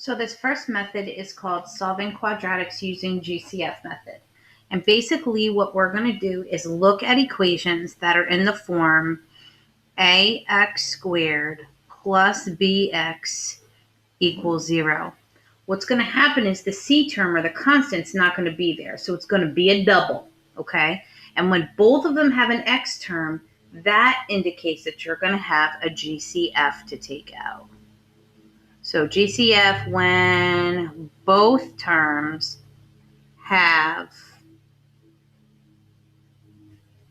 So this first method is called solving quadratics using GCF method. And basically what we're going to do is look at equations that are in the form ax squared plus bx equals 0. What's going to happen is the c term or the constant's not going to be there. So it's going to be a double, okay? And when both of them have an x term, that indicates that you're going to have a GCF to take out. So GCF when both terms have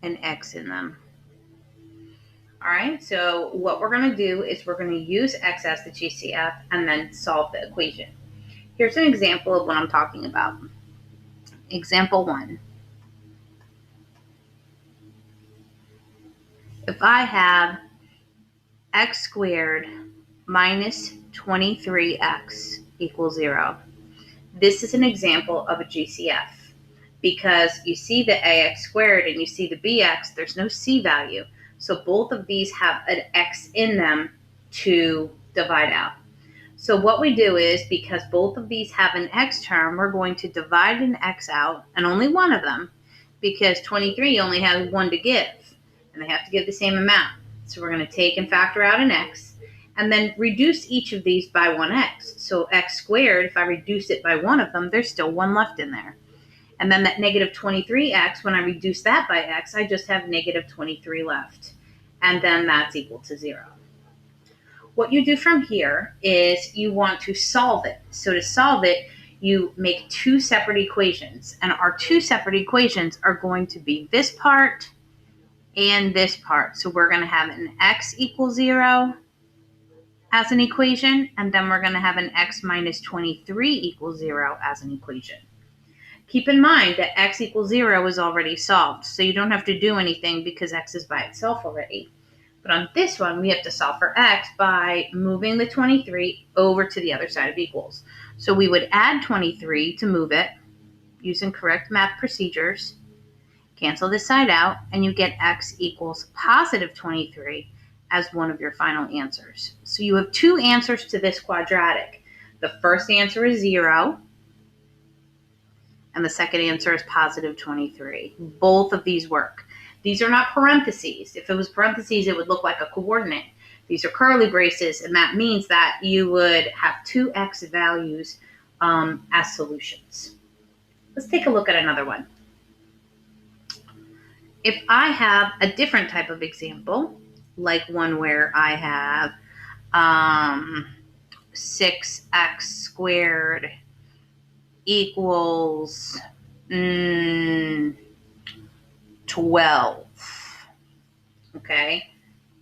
an x in them. All right, so what we're going to do is we're going to use x as the GCF and then solve the equation. Here's an example of what I'm talking about. Example 1. If I have x squared minus 23x equals 0, this is an example of a GCF because you see the ax squared and you see the bx, there's no c value. So both of these have an x in them to divide out. So what we do is, because both of these have an x term, we're going to divide an x out, and only one of them, because 23 only has one to give, and they have to give the same amount. So we're going to take and factor out an x, and then reduce each of these by 1x. So x squared, if I reduce it by one of them, there's still one left in there. And then that negative 23x, when I reduce that by x, I just have negative 23 left. And then that's equal to 0. What you do from here is you want to solve it. So to solve it, you make two separate equations. And our two separate equations are going to be this part and this part. So we're going to have an x equals 0 as an equation, and then we're going to have an x minus 23 equals 0 as an equation. Keep in mind that x equals 0 is already solved, so you don't have to do anything because x is by itself already. But on this one, we have to solve for x by moving the 23 over to the other side of equals. So we would add 23 to move it using correct math procedures. Cancel this side out, and you get x equals positive 23 as one of your final answers. So you have two answers to this quadratic. The first answer is 0, and the second answer is positive 23. Both of these work. These are not parentheses. If it was parentheses, it would look like a coordinate. These are curly braces, and that means that you would have two x values as solutions. Let's take a look at another one. If I have a different type of example, like one where I have 6x squared equals 12, okay,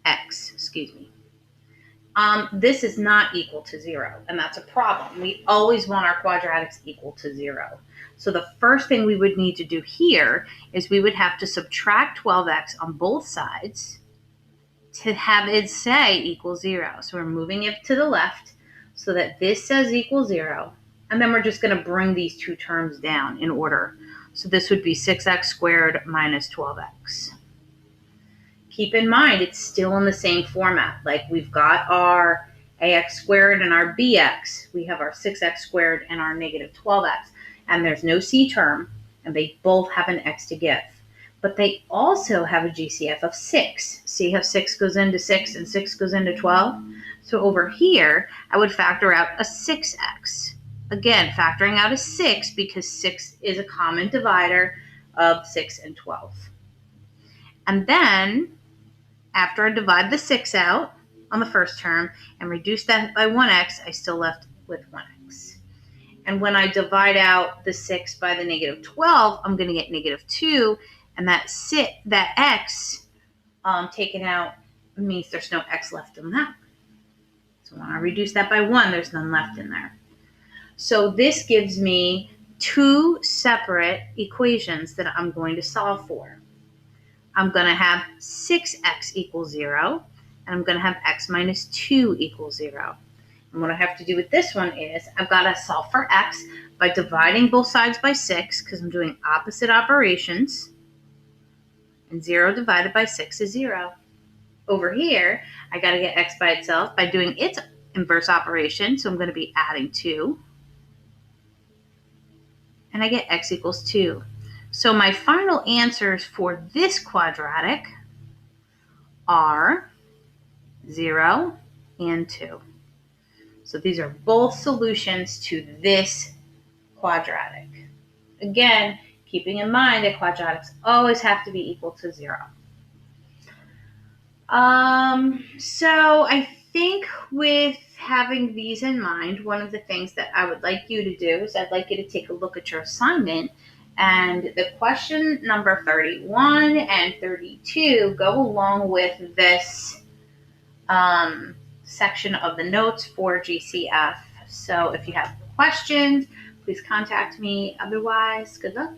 excuse me. This is not equal to 0, and that's a problem. We always want our quadratics equal to 0. So the first thing we would need to do here is we would have to subtract 12x on both sides to have it say equal 0. So we're moving it to the left so that this says equal 0, and then we're just going to bring these two terms down in order. So this would be 6x squared minus 12x. Keep in mind, it's still in the same format. Like we've got our ax squared and our bx. We have our 6x squared and our negative 12x. And there's no c term, and they both have an x to give. But they also have a GCF of 6. See how 6 goes into 6 and 6 goes into 12? So over here, I would factor out a 6x. Again, factoring out a 6 because 6 is a common divider of 6 and 12. And then, after I divide the 6 out on the first term and reduce that by 1x, I still left with 1x. And when I divide out the 6 by the negative 12, I'm going to get negative 2, and that x taken out means there's no x left in that. So when I reduce that by 1, there's none left in there. So this gives me two separate equations that I'm going to solve for. I'm going to have 6x equals 0, and I'm going to have x minus 2 equals 0. And what I have to do with this one is I've got to solve for x by dividing both sides by 6 because I'm doing opposite operations. And 0 divided by 6 is 0. Over here, I got to get x by itself by doing its inverse operation, so I'm going to be adding 2. And I get x equals 2. So my final answers for this quadratic are 0 and 2. So these are both solutions to this quadratic. Again, keeping in mind that quadratics always have to be equal to 0. So I think with having these in mind, one of the things that I would like you to do is I'd like you to take a look at your assignment, and the question number 31 and 32 go along with this section of the notes for GCF. So if you have questions, please contact me. Otherwise, good luck.